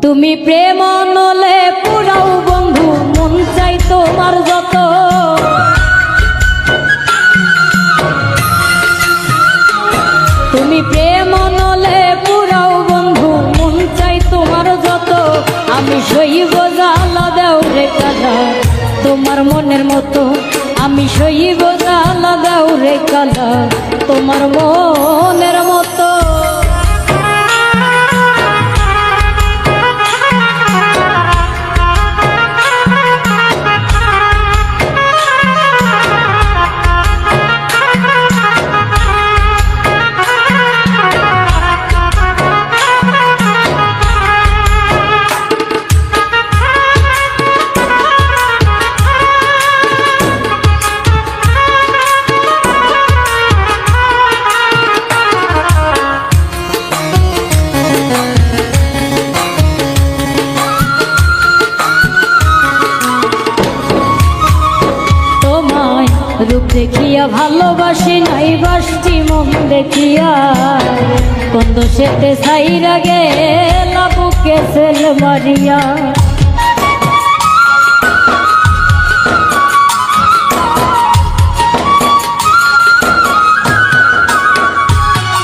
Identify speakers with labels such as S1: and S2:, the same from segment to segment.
S1: তুমি প্রেম নলে পুরাও বন্ধু মন চাই তোমার যত তুমি প্রেম নলে পুরাও বন্ধু মন চাই তোমার যত আমি সইব জ্বালা দাও রে কালা তোমার মনের মতো আমি সইব জ্বালা দাও রে কালা তোমার মনের মতো রূপ দেখিয়া ভালোবাসি নাই বাসটি মন দেখিয়া কোন দোষেতে ছাইরা গেল বুকে সেল মারিয়া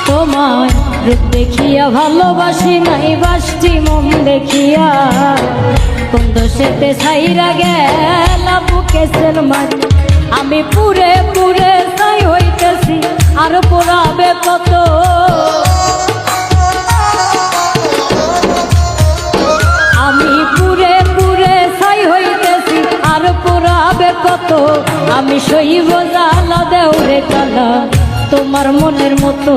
S1: তোমায় রূপ দেখিয়া ভালোবাসি নাই বাসটি মন দেখিয়া কোন দোষেতে ছাইরা গেল বুকে সেল মারিয়া আমি পুরে পুরে ছাই হইতেছি আর পোড়াবে কত আমি পুরে পুরে ছাই হইতেছি আর পোড়াবে কত আমি সইব জ্বালা দেও রে কালা তোমার মনের মতো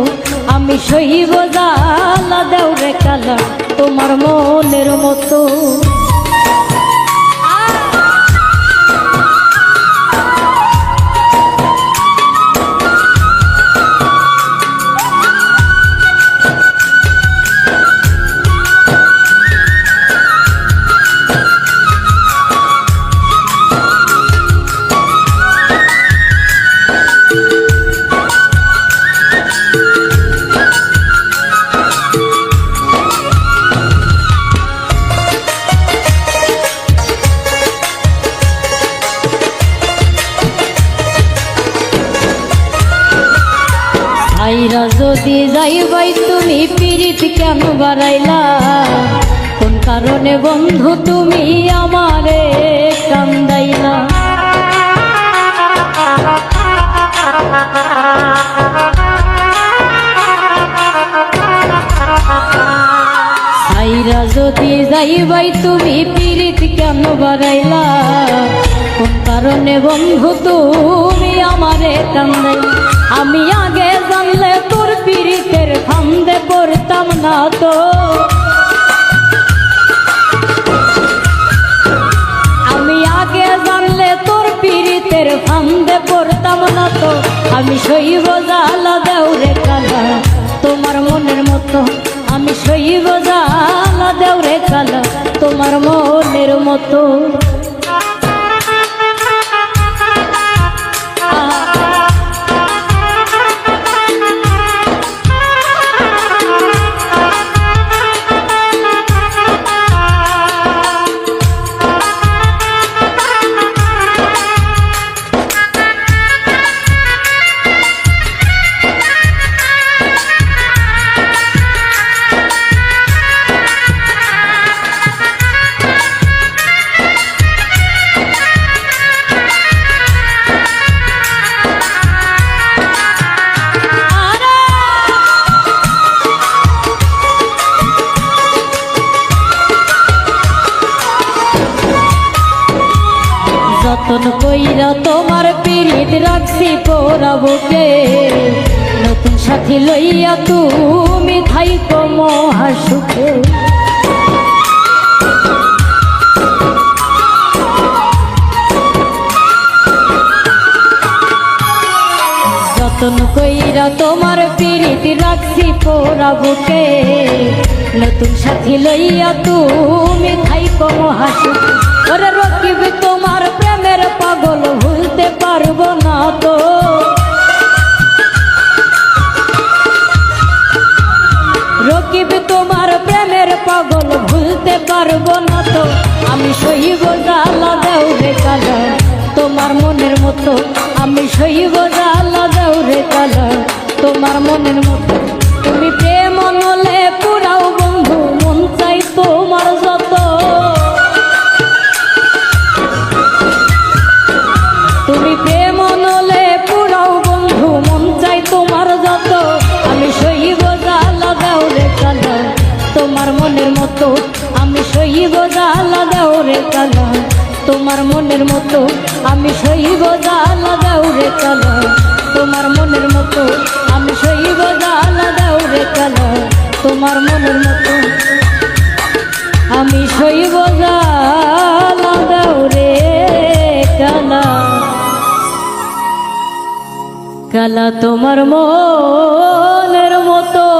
S1: আমি সইব জ্বালা দেও রে কালা তোমার মনের মতো আইরা যদি যাইবাই তুমি পিরিত কেন বাড়াইলা কোন কারণে বন্ধু তুমি আমারে কান্দাইলা আইরা যদি যাইবাই তুমি পিরিত কেন বাড়াইলা কোন কারণে বন্ধু তুমি আমারে কান্দাইলা আমি আগে জানলে তোর পিরিতের ফান্দে পড়তাম না তো আমি আগে জানলে তোর পিরিতের ফান্দে পড়তাম না তো আমি সইব জ্বালা দেও রে কালা তোমার মনের মতো আমি সইব জ্বালা দেও রে কালা তোমার মনের মতো যতন কইরা তোমার পিরিত রাখছি পোড়াবুকে নতুন সাথী লইয়া তুমি থাইকো মহাসুখে যতন কইরা তোমার পিরিত রাখছি পোড়াবুকে নতুন সাথী লইয়া তুমি থাইকো মহাসুখে ওরে রকিব তোমার প্রেমের পাগল ভুলতে পারবো না তো রকিব তোমার প্রেমের পাগল ভুলতে পারবো না তো আমি সইব জ্বালা দেও রে কালা তোমার মনের মতো আমি সইব জ্বালা দেও রে কালা তোমার মনের মতো তুমি প্রেম নলে পুরাও বন্ধু মন চাই তোমার যত তুমি প্রেম নলে পুরাও বন্ধু মন চাই তোমার যত আমি সইব জ্বালা দেও রে কালা তোমার মনের মতো আমি সইব জ্বালা দেও রে কালা তোমার মনের মতো আমি সইব জ্বালা দেও রে কালা তোমার মনের মতো আমি সইব জ্বালা দেও রে কালা তোমার মনের মতো আমি সইব জ্বালা দেও রে কালা কালা তোমার মনের মতো।